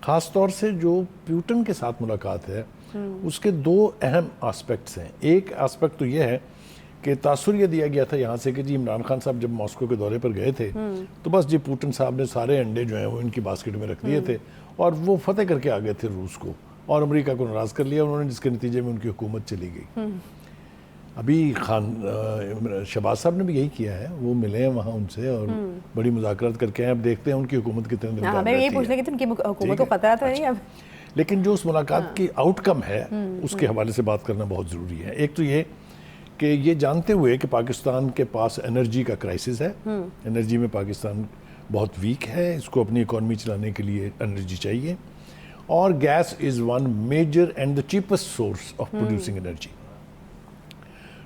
خاص طور سے جو پیوٹن کے ساتھ ملاقات ہے اس کے دو اہم آسپیکٹس ہیں. ایک آسپیکٹ تو یہ ہے کہ تاثر یہ دیا گیا تھا یہاں سے کہ جی عمران خان صاحب جب ماسکو کے دورے پر گئے تھے تو بس جی پوٹن صاحب نے سارے انڈے جو ہیں وہ ان کی باسکٹ میں رکھ دیے تھے اور وہ فتح کر کے آ گئے تھے روس کو اور امریکہ کو ناراض کر لیا انہوں نے, جس کے نتیجے میں ان کی حکومت چلی گئی. ابھی شہباز صاحب نے بھی یہی کیا ہے, وہ ملے ہیں وہاں ان سے اور بڑی مذاکرات کر کے ہیں. اب دیکھتے ہیں ان کی حکومت کتنے دن بعد میں یہی پوچھ رہی تھی ان کی حکومت کو خطرہ تو نہیں اب. لیکن جو اس ملاقات کی آؤٹ کم ہے اس کے حوالے سے بات کرنا بہت ضروری ہے. ایک تو یہ کہ یہ جانتے ہوئے کہ پاکستان کے پاس انرجی کا کرائسس ہے, انرجی میں پاکستان بہت ویک ہے, اس کو اپنی اکانومی چلانے کے لیے انرجی چاہیے, اور gas is one major and the cheapest source of producing energy.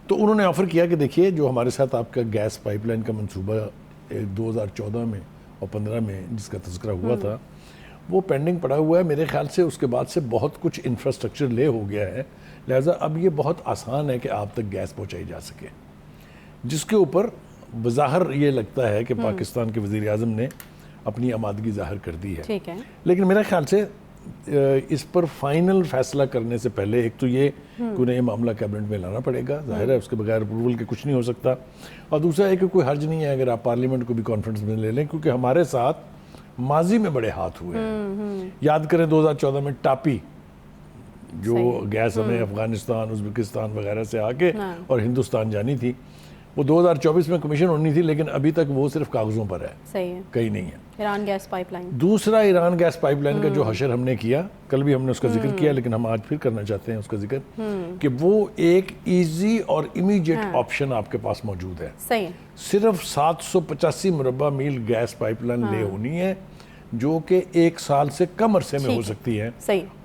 تو انہوں نے آفر کیا کہ دیکھیے جو ہمارے ساتھ آپ کا گیس پائپ لائن کا منصوبہ 2014 میں اور 15 میں جس کا تذکرہ ہوا تھا وہ پینڈنگ پڑا ہوا ہے. میرے خیال سے اس کے بعد سے بہت کچھ انفراسٹرکچر لے ہو گیا ہے, لہٰذا اب یہ بہت آسان ہے کہ آپ تک گیس پہنچائی جا سکے, جس کے اوپر بظاہر یہ لگتا ہے کہ پاکستان کے وزیر اعظم نے اپنی آمادگی ظاہر کر دی ہے. لیکن میرے خیال سے اس پر فائنل فیصلہ کرنے سے پہلے ایک تو یہ کہ انہیں یہ معاملہ کیبنٹ میں لانا پڑے گا, ظاہر ہے اس کے بغیر اپروول کے کچھ نہیں ہو سکتا, اور دوسرا ہے کہ کوئی حرج نہیں ہے اگر آپ پارلیمنٹ کو بھی کانفرنس میں لے لیں, کیونکہ ہمارے ساتھ ماضی میں بڑے ہاتھ ہوئے ہیں. یاد کریں 2014 میں ٹاپی جو گیس ہمیں افغانستان ازبکستان وغیرہ سے آ کے اور ہندوستان جانی تھی, وہ 2024 میں کمیشن ہونی تھی, لیکن ابھی تک وہ صرف کاغذوں پر ہے, کہیں نہیں ہے. ایران گیس پائپ لائن دوسرا ایران گیس پائپ لائن کا جو حشر ہم نے کیا, کل بھی ہم نے اس کا ذکر کیا لیکن ہم آج پھر کرنا چاہتے ہیں اس کا ذکر, کہ وہ ایک ایزی اور امیڈیٹ آپشن آپ کے پاس موجود ہے. صرف 785 مربع میل گیس پائپ لائن لے ہونی ہے جو کہ 1 سال سے کم عرصے میں ہو سکتی ہے.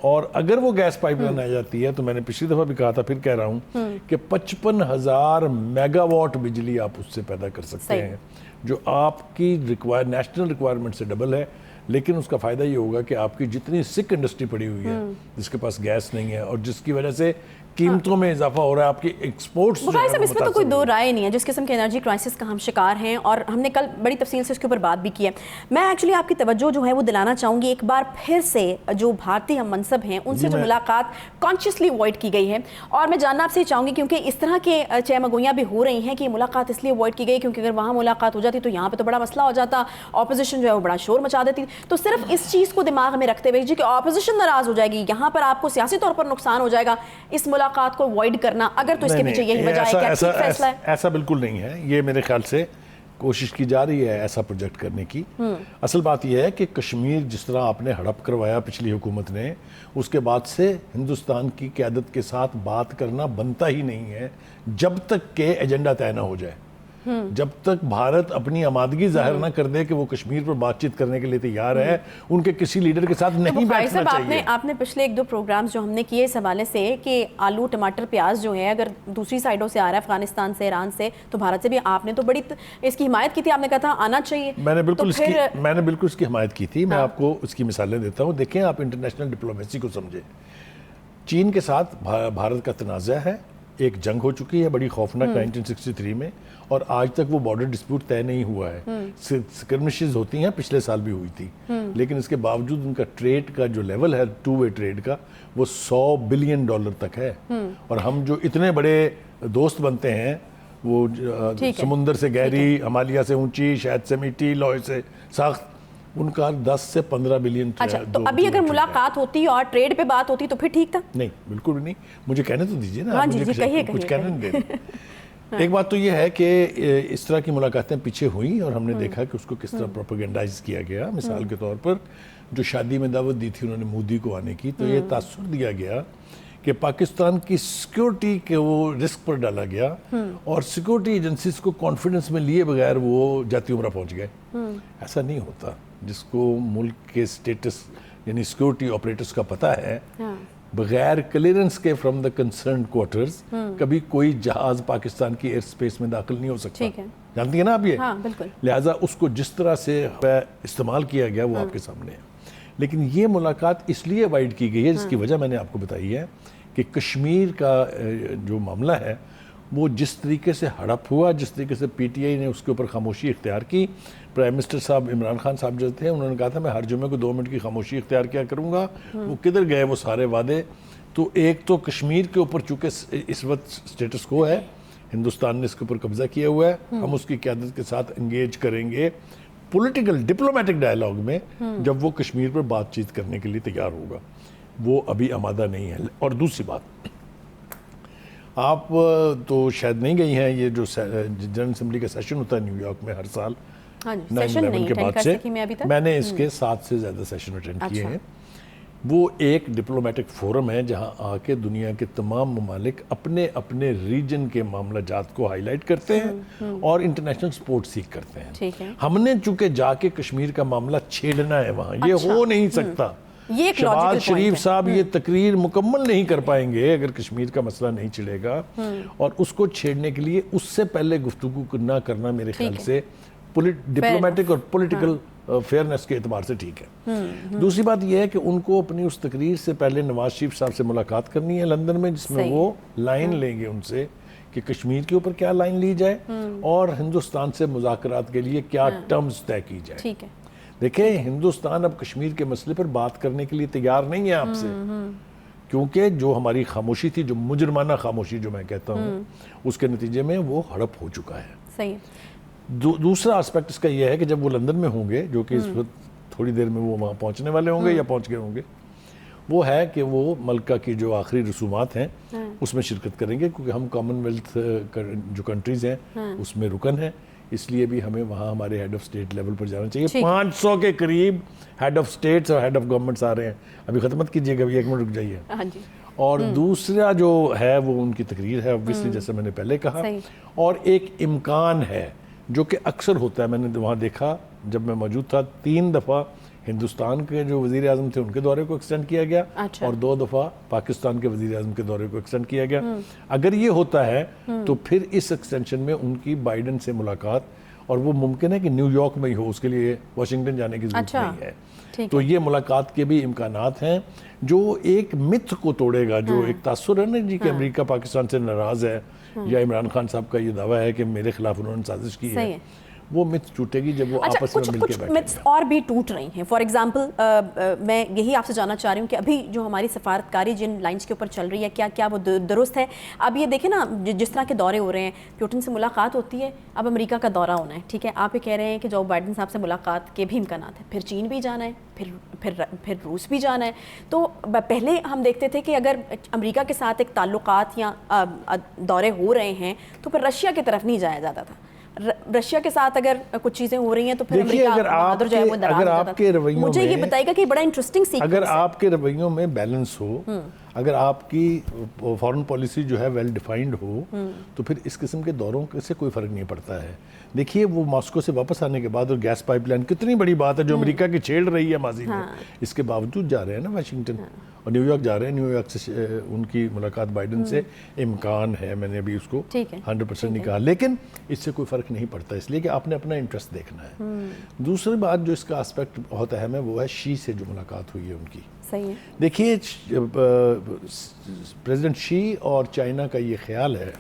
اور اگر وہ گیس پائپ لائن آ جاتی ہے تو میں نے پچھلی دفعہ بھی کہا تھا, پھر کہہ رہا ہوں کہ 55,000 میگا واٹ بجلی آپ اس سے پیدا کر سکتے ہیں, جو آپ کی نیشنل ریکوائرمنٹ سے ڈبل ہے. لیکن اس کا فائدہ یہ ہوگا کہ آپ کی جتنی سک انڈسٹری پڑی ہوئی ہے جس کے پاس گیس نہیں ہے اور جس کی وجہ سے قیمتوں میں اضافہ ہو رہا ہے, آپ کی ایکسپورٹس جو ہے اس میں تو کوئی دو رائے نہیں ہے. جس قسم کے انرجی کرائسس کا ہم شکار ہیں اور ہم نے کل بڑی تفصیل سے اس کے اوپر بات بھی کی ہے. میں ایکچولی آپ کی توجہ جو ہے وہ دلانا چاہوں گی ایک بار پھر سے جو بھارتی ہم منصب ہیں ان سے جو ملاقات کانشیسلی اوائڈ کی گئی ہے, اور میں جاننا آپ سے چاہوں گی کیونکہ اس طرح کے چہمگوئیاں بھی ہو رہی ہیں کہ یہ ملاقات اس لیے اوائڈ کی گئی کیونکہ اگر وہاں ملاقات ہو جاتی تو یہاں پہ تو بڑا مسئلہ ہو جاتا, اپوزیشن جو ہے وہ بڑا شور مچا دیتی. تو صرف اس چیز کو دماغ میں رکھتے ہوئے کہ اپوزیشن ناراض ہو جائے گی, یہاں پر آپ کو سیاسی طور پر نقصان ہو جائے گا, اس ملاقات کو اوائڈ کرنا, اگر تو اس کے پیچھے یہی وجہ ہے کہ ٹھیک فیصلہ ہے؟ ایسا بالکل نہیں ہے. یہ میرے خیال سے کوشش کی جا رہی ہے ایسا پروجیکٹ کرنے کی. اصل بات یہ ہے کہ کشمیر جس طرح آپ نے ہڑپ کروایا پچھلی حکومت نے, اس کے بعد سے ہندوستان کی قیادت کے ساتھ بات کرنا بنتا ہی نہیں ہے جب تک کہ ایجنڈا طے نہ ہو جائے, جب تک بھارت اپنی آمادگی ظاہر نہ کر دے کہ وہ کشمیر پر بات چیت کرنے کے لیے تیار ہے, ان کے کسی لیڈر کے ساتھ نہیں بیٹھنا چاہیے. آپ نے پچھلے 1-2 پروگرامز جو ہم نے کیے اس حوالے سے کہ آلو ٹماٹر پیاز جو ہے اگر دوسری سائڈوں سے آ رہا ہے افغانستان سے ایران سے تو بھارت سے بھی, آپ نے تو بڑی اس کی حمایت کی تھی, آپ نے کہا تھا آنا چاہیے. میں نے بالکل اس کی حمایت کی تھی. میں آپ کو اس کی مثالیں دیتا ہوں. دیکھیں آپ انٹرنیشنل ڈپلومیسی کو سمجھیں. چین کے ساتھ بھارت کا تنازع ہے, ایک جنگ ہو چکی ہے بڑی خوفناک 1963 میں, اور آج تک وہ بارڈر ڈسپیوٹ طے نہیں ہوا ہے. سکرمشز ہوتی ہیں, پچھلے سال بھی ہوئی تھی, لیکن اس کے باوجود ان کا ٹریڈ کا جو لیول ہے 2 وے ٹریڈ کا وہ $100 بلین تک ہے. اور ہم جو اتنے بڑے دوست بنتے ہیں, وہ سمندر سے گہری, ہمالیہ سے اونچی, شہد سے میٹھی, لوہے سے سخت, ان کا 10 سے 15 بلین. اچھا, تو ابھی اگر ملاقات ہوتی اور ٹریڈ پہ بات ہوتی تو پھر ٹھیک تھا؟ نہیں, بالکل بھی نہیں. مجھے کہنے تو دیجیے نا, کچھ کہنے نہیں دے. ایک بات تو یہ ہے کہ اس طرح کی ملاقاتیں پیچھے ہوئیں اور ہم نے دیکھا کہ اس کو کس طرح پروپیگنڈائز کیا گیا. مثال کے طور پر جو شادی میں دعوت دی تھی انہوں نے مودی کو آنے کی, تو یہ تاثر دیا گیا کہ پاکستان کی سیکیورٹی کے وہ رسک پر ڈالا گیا اور سیکیورٹی ایجنسیز کو کانفیڈنس میں لیے بغیر وہ جاتی عمرہ پہنچ گئے. ایسا نہیں ہوتا. جس کو ملک کے سٹیٹس یعنی سیکیورٹی آپریٹرز کا پتہ ہے, بغیر کلیئرنس کے فرام دا کنسرنڈ کوارٹرز کبھی کوئی جہاز پاکستان کی ایئر سپیس میں داخل نہیں ہو سکتا. جانتی ہیں نا آپ یہ؟ لہٰذا اس کو جس طرح سے استعمال کیا گیا وہ آپ کے سامنے ہے. لیکن یہ ملاقات اس لیے اوائڈ کی گئی ہے, جس کی وجہ میں نے آپ کو بتائی ہے کہ کشمیر کا جو معاملہ ہے وہ جس طریقے سے ہڑپ ہوا, جس طریقے سے پی ٹی آئی نے اس کے اوپر خاموشی اختیار کی, پرائم منسٹر صاحب عمران خان صاحب جو تھے انہوں نے کہا تھا میں ہر جمعے کو 2 منٹ کی خاموشی اختیار کیا کروں گا. وہ کدھر گئے وہ سارے وعدے؟ تو ایک تو کشمیر کے اوپر چونکہ اس وقت سٹیٹس کو ہے, ہندوستان نے اس کے اوپر قبضہ کیا ہوا ہے, ہم اس کی قیادت کے ساتھ انگیج کریں گے پولیٹیکل ڈپلومیٹک ڈائلاگ میں جب وہ کشمیر پر بات چیت کرنے کے لیے تیار ہوگا. وہ ابھی آمادہ نہیں ہے. اور دوسری بات, آپ تو شاید نہیں گئی ہیں, یہ جو جنرل اسمبلی کا سیشن ہوتا ہے نیو یارک میں ہر سال 9/11 کے بعد سے, میں نے اس کے 7 سے زیادہ سیشن اٹینڈ کیے ہیں. وہ ایک ڈپلومیٹک فورم ہے جہاں آ کے دنیا کے تمام ممالک اپنے اپنے ریجن کے معاملہ جات کو ہائی لائٹ کرتے ہیں اور انٹرنیشنل سپورٹ سیکھ کرتے ہیں. ہم نے چونکہ جا کے کشمیر کا معاملہ چھیڑنا ہے وہاں, یہ ہو نہیں سکتا. شہباز شریف صاحب یہ تقریر مکمل نہیں کر پائیں گے اگر کشمیر کا مسئلہ نہیں چلے گا, اور اس کو چھیڑنے کے لیے اس سے پہلے گفتگو نہ کرنا میرے خیال سے ڈپلومیٹک اور پولیٹیکل فیئرنس کے اعتبار سے ٹھیک ہے. دوسری بات یہ ہے کہ ان کو اپنی اس تقریر سے پہلے نواز شریف صاحب سے ملاقات کرنی ہے لندن میں, جس میں وہ لائن لیں گے ان سے کہ کشمیر کے اوپر کیا لائن لی جائے اور ہندوستان سے مذاکرات کے لیے کیا ٹرمز طے کی جائے. دیکھیں ہندوستان اب کشمیر کے مسئلے پر بات کرنے کے لیے تیار نہیں ہے آپ سے, کیونکہ جو ہماری خاموشی تھی, جو مجرمانہ خاموشی جو میں کہتا ہوں, اس کے نتیجے میں وہ ہڑپ ہو چکا ہے. صحیح. دوسرا اسپیکٹ اس کا یہ ہے کہ جب وہ لندن میں ہوں گے, جو کہ اس وقت تھوڑی دیر میں وہ وہاں پہنچنے والے ہوں گے یا پہنچ گئے ہوں گے, وہ ہے کہ وہ ملکہ کی جو آخری رسومات ہیں اس میں شرکت کریں گے, کیونکہ ہم کامن ویلتھ جو کنٹریز ہیں اس میں رکن ہیں, اس لیے بھی ہمیں وہاں ہمارے ہیڈ آف اسٹیٹ لیول پر جانا چاہیے. 500 کے قریب ہیڈ آف اسٹیٹس اور ہیڈ آف گورنمنٹس آ رہے ہیں. ابھی ختم مت کیجیے گا, ابھی 1 منٹ رک جائیے. اور دوسرا جو ہے وہ ان کی تقریر ہے obviously, جیسے میں نے پہلے کہا, اور ایک امکان ہے جو کہ اکثر ہوتا ہے. میں نے وہاں دیکھا جب میں موجود تھا, 3 دفعہ ہندوستان کے جو وزیر اعظم تھے ان کے دورے کو ایکسٹینڈ کیا گیا, اور 2 دفعہ پاکستان کے وزیر اعظم کے دورے کو ایکسٹینڈ کیا گیا. اگر یہ ہوتا ہے تو پھر اس ایکسٹینشن میں ان کی بائیڈن سے ملاقات, اور وہ ممکن ہے کہ نیو یارک میں ہی ہو, اس کے لیے واشنگٹن جانے کی ضرورت نہیں ہے. تو یہ ملاقات کے بھی امکانات ہیں جو ایک متھ کو توڑے گا, جو ایک تاثر ہے نا جی کہ امریکہ پاکستان سے ناراض ہے, یا عمران خان صاحب کا یہ دعویٰ ہے کہ میرے خلاف انہوں نے سازش کی ہے, وہ مت ٹوٹے گی جب وہ آپس میں مل کے بیٹھیں گے. متس اور بھی ٹوٹ رہی ہیں. فار ایگزامپل میں یہی آپ سے جاننا چاہ رہی ہوں کہ ابھی جو ہماری سفارتکاری جن لائنز کے اوپر چل رہی ہے, کیا وہ درست ہے؟ اب یہ دیکھیں نا, جس طرح کے دورے ہو رہے ہیں, پیوٹن سے ملاقات ہوتی ہے, اب امریکہ کا دورہ ہونا ہے, ٹھیک ہے, آپ یہ کہہ رہے ہیں کہ جو بائیڈن صاحب سے ملاقات کے بھی امکانات ہیں, پھر چین بھی جانا ہے, پھر روس بھی جانا ہے. تو پہلے ہم دیکھتے تھے کہ اگر امریکہ کے ساتھ ایک تعلقات یا دورے ہو رہے ہیں تو پھر رشیا کی طرف نہیں جایا جاتا تھا. رشیا کے ساتھ اگر کچھ چیزیں ہو رہی ہیں تو پھر اگر آپ کے رویوں مجھے یہ بتائے گا کہ بڑا انٹرسٹنگ سیکوینس ہے. اگر آپ کے رویوں میں بیلنس ہو, اگر آپ کی فارن پالیسی جو ہے ویل ڈیفائنڈ ہو, تو پھر اس قسم کے دوروں سے کوئی فرق نہیں پڑتا ہے. دیکھیے وہ ماسکو سے واپس آنے کے بعد, اور گیس پائپ لائن کتنی بڑی بات ہے جو امریکہ کی چھیڑ رہی ہے ماضی میں, اس کے باوجود جا رہے ہیں نا واشنگٹن اور نیو یارک جا رہے ہیں. نیو یارک سے ان کی ملاقات بائیڈن سے امکان ہے, میں نے ابھی اس کو 100% نہیں کہا, لیکن اس سے کوئی فرق نہیں پڑتا, اس لیے کہ آپ نے اپنا انٹرسٹ دیکھنا ہے. دوسری بات جو اس کا اسپیکٹ بہت اہم ہے وہ ہے شی سے جو ملاقات ہوئی ہے ان کی. دیکھیے پریزیڈنٹ شی اور چائنا کا یہ خیال ہے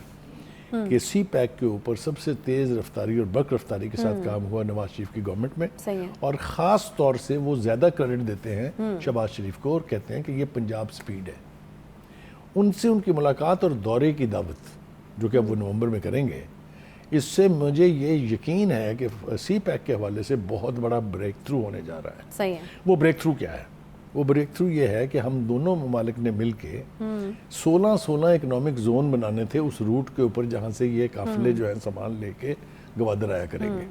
کہ سی پیک کے اوپر سب سے تیز رفتاری اور برق رفتاری کے ساتھ کام ہوا نواز شریف کی گورنمنٹ میں, اور خاص طور سے وہ زیادہ کریڈٹ دیتے ہیں شہباز شریف کو, اور کہتے ہیں کہ یہ پنجاب سپیڈ ہے. ان سے ان کی ملاقات اور دورے کی دعوت جو کہ اب وہ نومبر میں کریں گے, اس سے مجھے یہ یقین ہے کہ سی پیک کے حوالے سے بہت بڑا بریک تھرو ہونے جا رہا ہے. وہ بریک تھرو کیا ہے؟ وہ بریک تھرو یہ ہے کہ ہم دونوں ممالک نے مل کے 16 اکنامک زون بنانے تھے اس روٹ کے اوپر جہاں سے یہ قافلے جو ہیں سامان لے کے گوادر آیا کریں گے.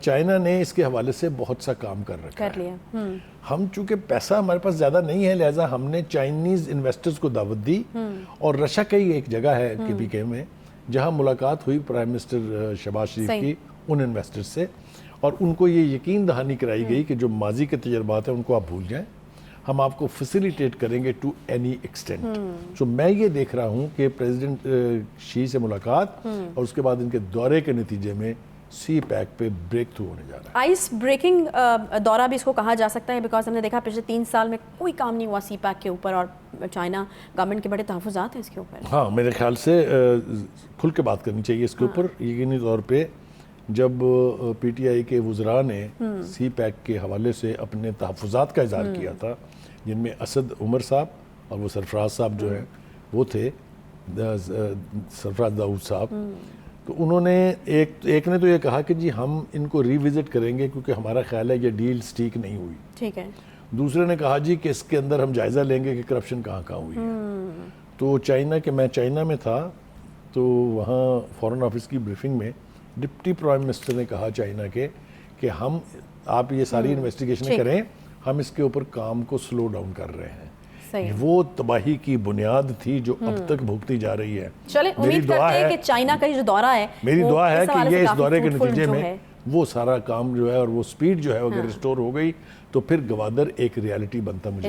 چائنا نے اس کے حوالے سے بہت سا کام کر رکھا ہے. ہم چونکہ پیسہ ہمارے پاس زیادہ نہیں ہے, لہٰذا ہم نے چائنیز انویسٹرز کو دعوت دی, اور رشیا کی ایک جگہ ہے KPK میں جہاں ملاقات ہوئی پرائم منسٹر شہباز شریف کی ان انویسٹر سے, اور ان کو یہ یقین دہانی کرائی گئی کہ جو ماضی کے تجربات ہیں ان کو آپ بھول جائیں, ہم آپ کو فیسیلیٹیٹ کریں گے ٹو اینی ایکسٹینٹ. سو میں یہ دیکھ رہا ہوں کہ پریزیڈنٹ شی سے ملاقات اور اس کے بعد ان کے دورے کے نتیجے میں سی پیک پہ بریک تھرو ہونے جا رہا ہے. آئس بریکنگ دورہ بھی اس کو کہا جا سکتا ہے, بیکاز ہم نے دیکھا پچھلے 3 سال میں کوئی کام نہیں ہوا سی پیک کے اوپر, اور چائنا گورنمنٹ کے بڑے تحفظات ہیں اس کے اوپر. ہاں میرے خیال سے کھل کے بات کرنی چاہیے اس کے اوپر. یقینی طور پہ جب پی ٹی آئی کے وزراء نے سی پیک کے حوالے سے اپنے تحفظات کا اظہار کیا تھا، جن میں اسد عمر صاحب اور وہ سرفراز صاحب جو ہیں وہ تھے، سرفراز داؤد صاحب، تو انہوں نے ایک نے تو یہ کہا کہ جی ہم ان کو ری وزٹ کریں گے کیونکہ ہمارا خیال ہے یہ ڈیل سٹیک نہیں ہوئی. ٹھیک ہے. دوسرے نے کہا جی کہ اس کے اندر ہم جائزہ لیں گے کہ کرپشن کہاں کہاں ہوئی ہے. تو میں چائنا میں تھا، تو وہاں فارن آفس کی بریفنگ میں ڈپٹی پرائم منسٹر نے کہا چائنا کے کہ آپ یہ ساری انویسٹیگیشنیں کریں، ہم اس کے اوپر کام کو سلو ڈاؤن کر رہے ہیں. وہ تباہی کی بنیاد تھی جو اب تک بھگتی جا رہی ہے. چلیں امید کرتے ہیں کہ چائنا کا جو دورہ ہے، میری دعا ہے کہ یہ اس دورے کے نتیجے میں وہ سارا کام جو ہے اور وہ سپیڈ جو ہے اگر ریسٹور ہو گئی تو پھر گوادر ایک ریالٹی بنتا مجھے.